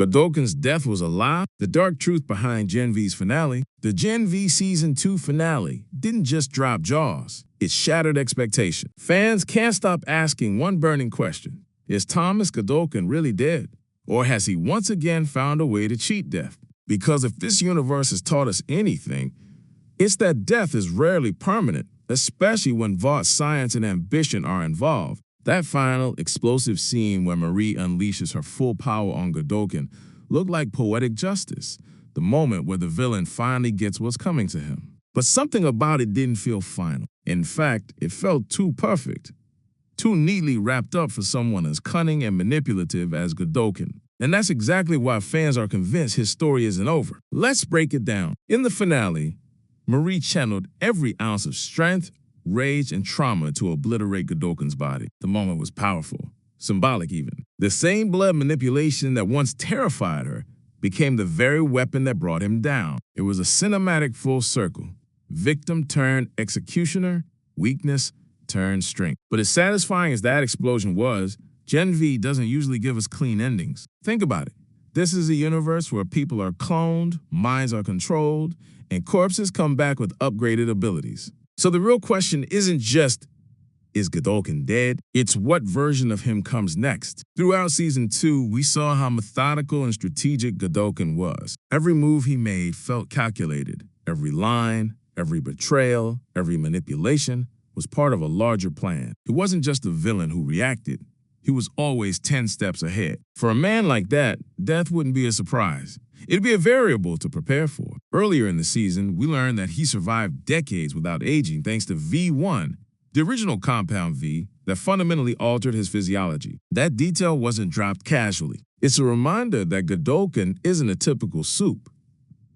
Godolkin's death was a lie. The dark truth behind Gen V's finale. The Gen V Season 2 finale didn't just drop jaws. It shattered expectation. Fans can't stop asking one burning question. Is Thomas Godolkin really dead? Or has he once again found a way to cheat death? Because if this universe has taught us anything, it's that death is rarely permanent, especially when Vought science and ambition are involved. That final, explosive scene where Marie unleashes her full power on Godolkin looked like poetic justice, the moment where the villain finally gets what's coming to him. But something about it didn't feel final. In fact, it felt too perfect, too neatly wrapped up for someone as cunning and manipulative as Godolkin. And that's exactly why fans are convinced his story isn't over. Let's break it down. In the finale, Marie channeled every ounce of strength, rage, and trauma to obliterate Godolkin's body. The moment was powerful, symbolic even. The same blood manipulation that once terrified her became the very weapon that brought him down. It was a cinematic full circle. Victim turned executioner, weakness turned strength. But as satisfying as that explosion was, Gen V doesn't usually give us clean endings. Think about it. This is a universe where people are cloned, minds are controlled, and corpses come back with upgraded abilities. So the real question isn't just, is Godolkin dead? It's what version of him comes next. Throughout Season 2, we saw how methodical and strategic Godolkin was. Every move he made felt calculated. Every line, every betrayal, every manipulation was part of a larger plan. It wasn't just a villain who reacted. He was always 10 steps ahead. For a man like that, death wouldn't be a surprise. It'd be a variable to prepare for. Earlier in the season, we learned that he survived decades without aging thanks to V1, the original compound V that fundamentally altered his physiology. That detail wasn't dropped casually. It's a reminder that Godolkin isn't a typical soup.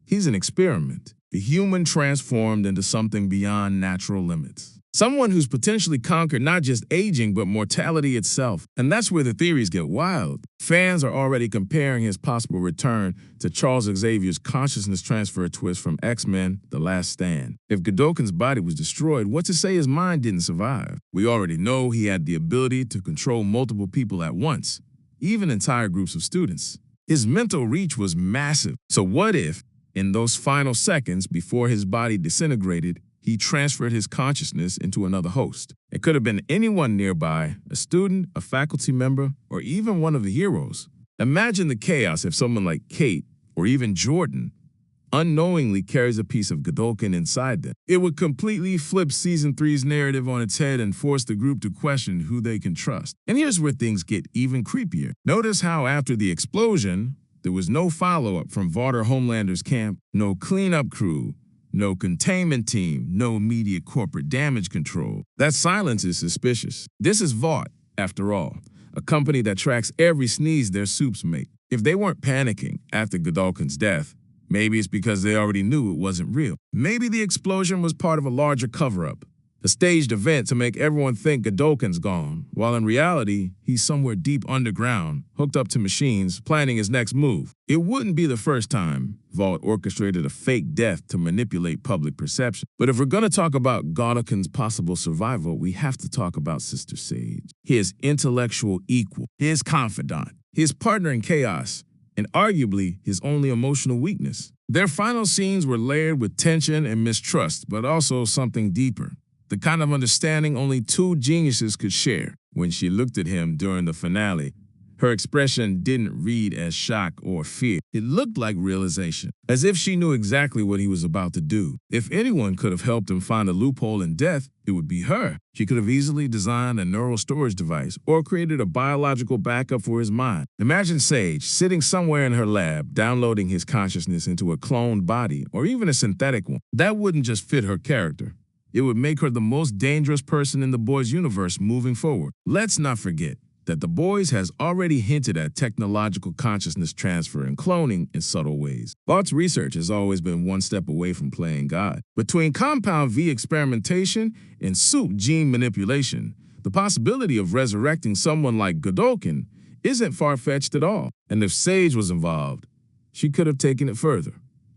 He's an experiment, a human transformed into something beyond natural limits. Someone who's potentially conquered not just aging, but mortality itself. And that's where the theories get wild. Fans are already comparing his possible return to Charles Xavier's consciousness transfer twist from X-Men: The Last Stand. If Godolkin's body was destroyed, what's to say his mind didn't survive? We already know he had the ability to control multiple people at once, even entire groups of students. His mental reach was massive. So what if, in those final seconds before his body disintegrated, he transferred his consciousness into another host? It could have been anyone nearby, a student, a faculty member, or even one of the heroes. Imagine the chaos if someone like Kate, or even Jordan, unknowingly carries a piece of Godolkin inside them. It would completely flip Season 3's narrative on its head and force the group to question who they can trust. And here's where things get even creepier. Notice how after the explosion, there was no follow-up from Vought or Homelander's camp, no cleanup crew, no containment team, no immediate corporate damage control. That silence is suspicious. This is Vought, after all, a company that tracks every sneeze their soups make. If they weren't panicking after Godolkin's death, maybe it's because they already knew it wasn't real. Maybe the explosion was part of a larger cover-up, a staged event to make everyone think Godolkin's gone, while in reality, he's somewhere deep underground, hooked up to machines, planning his next move. It wouldn't be the first time Vought orchestrated a fake death to manipulate public perception. But if we're going to talk about Godolkin's possible survival, we have to talk about Sister Sage, his intellectual equal, his confidant, his partner in chaos, and arguably his only emotional weakness. Their final scenes were layered with tension and mistrust, but also something deeper. The kind of understanding only two geniuses could share. When she looked at him during the finale, her expression didn't read as shock or fear. It looked like realization, as if she knew exactly what he was about to do. If anyone could have helped him find a loophole in death, it would be her. She could have easily designed a neural storage device or created a biological backup for his mind. Imagine Sage sitting somewhere in her lab, downloading his consciousness into a cloned body or even a synthetic one. That wouldn't just fit her character. It would make her the most dangerous person in the Boys universe moving forward. Let's not forget that the Boys has already hinted at technological consciousness transfer and cloning in subtle ways. Vought's research has always been one step away from playing God. Between compound V experimentation and soup gene manipulation, the possibility of resurrecting someone like Godolkin isn't far-fetched at all. And if Sage was involved, she could have taken it further,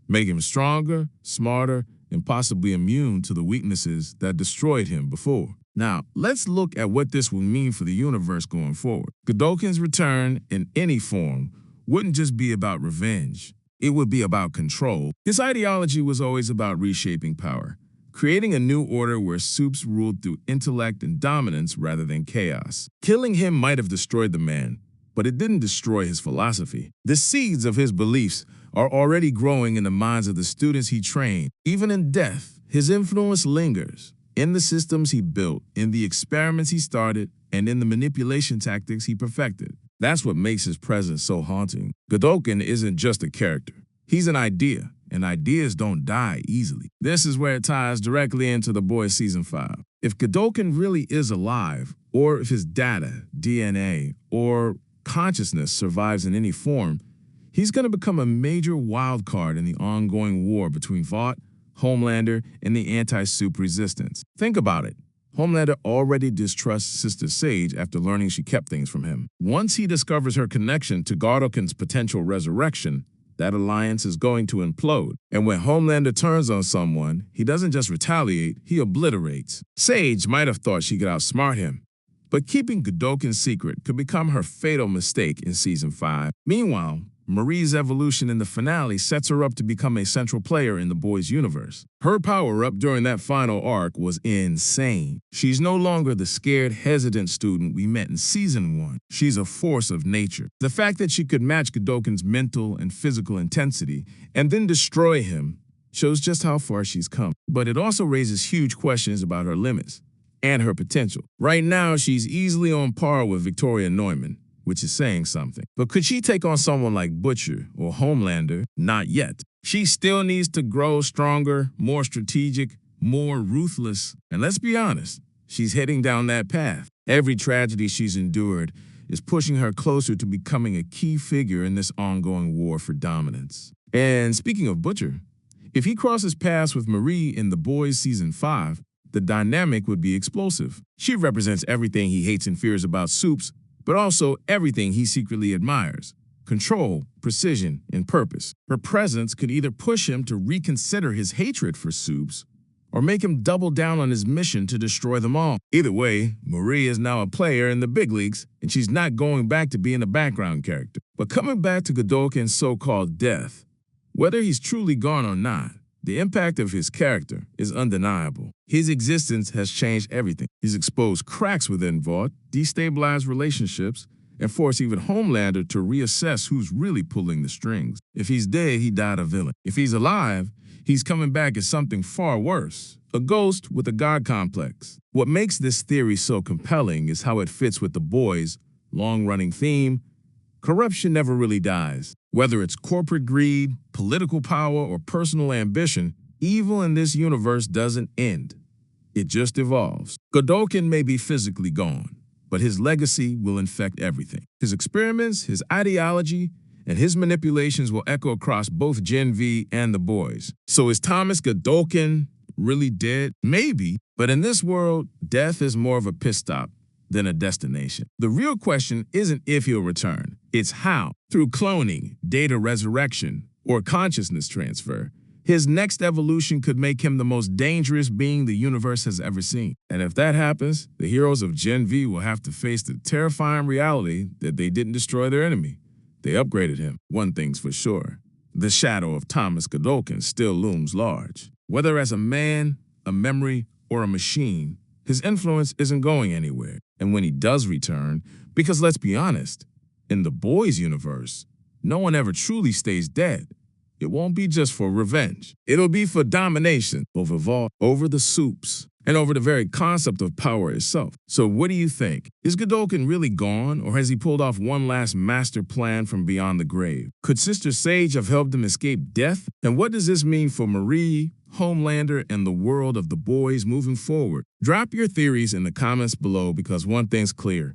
make him stronger, smarter, and possibly immune to the weaknesses that destroyed him before. Now, let's look at what this will mean for the universe going forward. Godolkin's return in any form wouldn't just be about revenge. It would be about control. His ideology was always about reshaping power, creating a new order where Supes ruled through intellect and dominance rather than chaos. Killing him might have destroyed the man, but it didn't destroy his philosophy. The seeds of his beliefs are already growing in the minds of the students he trained. Even in death, his influence lingers in the systems he built, in the experiments he started, and in the manipulation tactics he perfected. That's what makes his presence so haunting. Godolkin isn't just a character. He's an idea, and ideas don't die easily. This is where it ties directly into The Boys Season 5. If Godolkin really is alive, or if his data, DNA, or consciousness survives in any form, he's going to become a major wild card in the ongoing war between Vought, Homelander, and the anti-Supe resistance. Think about it. Homelander already distrusts Sister Sage after learning she kept things from him. Once he discovers her connection to Godolkin's potential resurrection, that alliance is going to implode. And when Homelander turns on someone, he doesn't just retaliate, he obliterates. Sage might have thought she could outsmart him, but keeping Godolkin's secret could become her fatal mistake in Season 5. Meanwhile, Marie's evolution in the finale sets her up to become a central player in the Boys universe. Her power-up during that final arc was insane. She's no longer the scared, hesitant student we met in Season 1. She's a force of nature. The fact that she could match Godolkin's mental and physical intensity and then destroy him shows just how far she's come. But it also raises huge questions about her limits and her potential. Right now, she's easily on par with Victoria Neumann, which is saying something. But could she take on someone like Butcher or Homelander? Not yet. She still needs to grow stronger, more strategic, more ruthless. And let's be honest, she's heading down that path. Every tragedy she's endured is pushing her closer to becoming a key figure in this ongoing war for dominance. And speaking of Butcher, if he crosses paths with Marie in The Boys Season 5, the dynamic would be explosive. She represents everything he hates and fears about Supes, but also everything he secretly admires: control, precision, and purpose. Her presence could either push him to reconsider his hatred for Supes or make him double down on his mission to destroy them all. Either way, Marie is now a player in the big leagues, and she's not going back to being a background character. But coming back to Godolkin's so-called death, whether he's truly gone or not, the impact of his character is undeniable. His existence has changed everything. He's exposed cracks within Vought, destabilized relationships, and forced even Homelander to reassess who's really pulling the strings. If he's dead, he died a villain. If he's alive, he's coming back as something far worse, a ghost with a god complex. What makes this theory so compelling is how it fits with The Boys' long-running theme: corruption never really dies. Whether it's corporate greed, political power, or personal ambition, evil in this universe doesn't end. It just evolves. Godolkin may be physically gone, but his legacy will infect everything. His experiments, his ideology, and his manipulations will echo across both Gen V and The Boys. So is Thomas Godolkin really dead? Maybe, but in this world, death is more of a pit stop than a destination. The real question isn't if he'll return, it's how. Through cloning, data resurrection, or consciousness transfer, his next evolution could make him the most dangerous being the universe has ever seen. And if that happens, the heroes of Gen V will have to face the terrifying reality that they didn't destroy their enemy. They upgraded him. One thing's for sure: the shadow of Thomas Godolkin still looms large. Whether as a man, a memory, or a machine, his influence isn't going anywhere. And when he does return, because let's be honest, in the Boys universe, no one ever truly stays dead. It won't be just for revenge. It'll be for domination over Vought, over the Supes, and over the very concept of power itself. So what do you think? Is Godolkin really gone, or has he pulled off one last master plan from beyond the grave? Could Sister Sage have helped him escape death? And what does this mean for Marie, Homelander, and the world of The Boys moving forward? Drop your theories in the comments below, because one thing's clear: